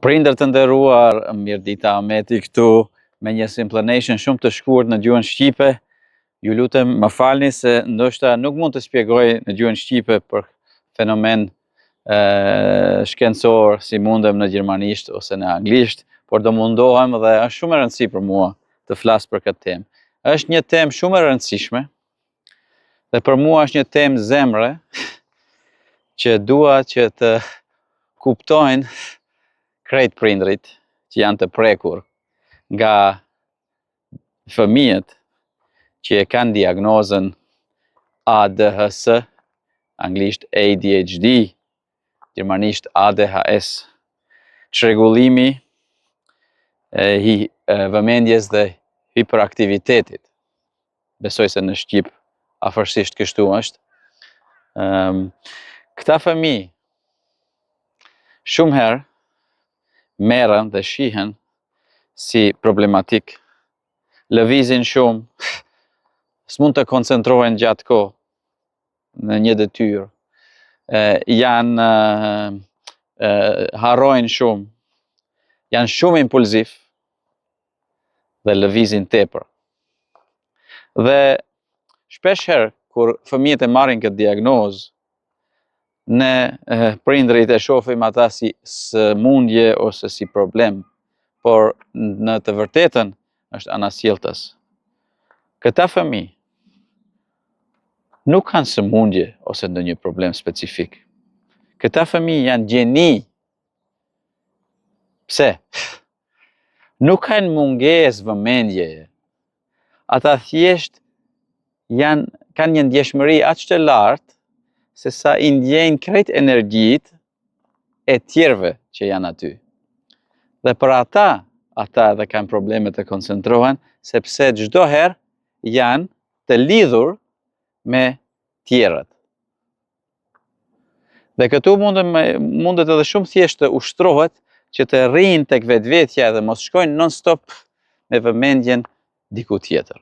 Prindër të nderuar, Mirdita Ahmeti këtu me një explanation shumë të shkurt në gjuhën shqipe. Ju lutem më falni se ndoshta nuk mund të shpjegoj në gjuhën shqipe për fenomen shkencor si mundem në gjermanisht ose në anglisht, por do mundohem dhe është shumë e rëndësishme për mua të flas për këtë temë. Është një temë shumë e rëndësishme dhe për mua është një temë zemre që dua që të kuptojnë krejt prindrit që janë të prekur nga fëmijët që e kanë diagnozën ADHS, anglisht ADHD, gjermanisht ADHS, çrregullimi i vëmendjes dhe hiperaktivitetit. Besoj se në Shqip afërsisht kështu është. Këta fëmijë shumë herë merren dhe shihen si problematik, lëvizin shumë, s'mund të koncentrohen gjatë kohë në një detyrë, harrojnë shumë, janë shumë impulsiv dhe lëvizin tepër. Dhe shpesh herë kur fëmijët e marrin këtë diagnozë, ne prindrit e shohim ata si sëmundje ose si problem, por në të vërtetën është anasjelltas. Këta fëmijë nuk kanë sëmundje ose ndonjë problem specifik. Këta fëmijë janë gjeni. Pse? Nuk kanë mungesë vëmendjeje. Ata thjesht kanë një ndjeshmëri aq të lartë se sa i ndjejnë krejt energjitë e tjerëve që janë aty. Dhe për ata edhe kanë probleme të koncentrohen, sepse çdo herë janë të lidhur me tjerët. Dhe këtu mundet edhe shumë thjesht të ushtrohet që të rrinë tek vetvetja dhe mos shkojnë non-stop me vëmendjen diku tjetër.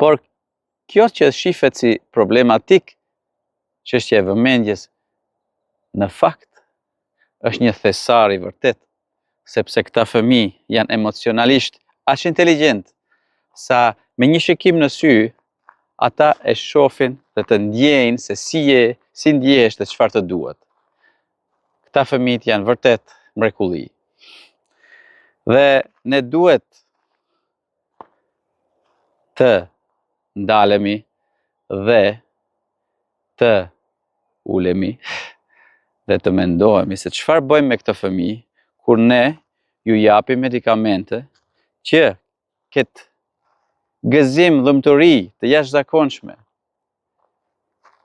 Por kjo që shihet si problematik, çështja e vëmendjes, në fakt është një thesar i vërtet, sepse këta fëmijë janë emocionalisht aq inteligjent sa me një shikim në sy ata e shohin dhe të ndjejnë se si ndjehesh dhe çfarë të duhet. Këta fëmijët janë vërtet mrekulli. Dhe ne duhet të ndalemi dhe të ulemi dhe të mendohemi se çfarë bëjmë me këtë fëmijë kur ne ju japim medikamente që këtë gëzim dhëmturi të jashtëzakonshme,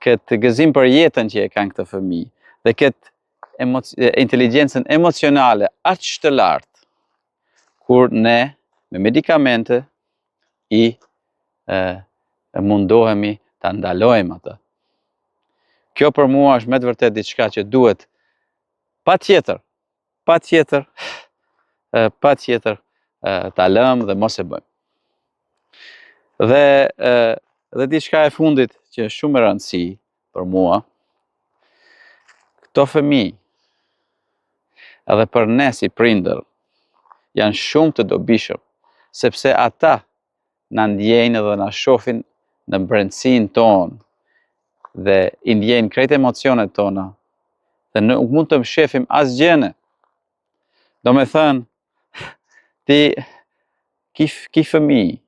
këtë gëzim për jetën që e kanë këtë fëmijë dhe këtë inteligjencën emocionale aq të lartë, kur ne me medikamente i mundohemi ta ndalojmë atë. Kjo për mua është me të vërtet diçka që duhet patjetër ta lëmë dhe mos e bëjmë. Dhe diçka e fundit që është shumë e rëndësishme për mua, këto fëmijë edhe për ne si prindër janë shumë të dobishëm, sepse ata na ndjejnë dhe na shohin në brendësinë tonë dhe i ndjejnë krejt emocionet tona dhe nuk mund të mshefim asgjë. Do me thënë, ti ki fëmija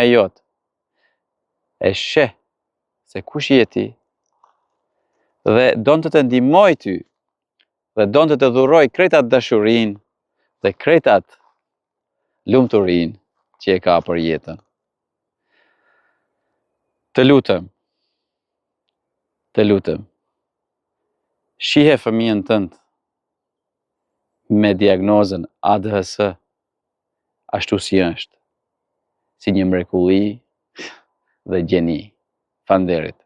jot, e sheh se kush je ti dhe donte të ndihmoj ty dhe donte të dhuroj krejt atë dashurinë dhe krejt atë lumturinë që e ka për jetën. Të lutem, shihe fëmijën tënd me diagnozën ADHS ashtu si është, si një mrekulli dhe gjeni. Falënderit.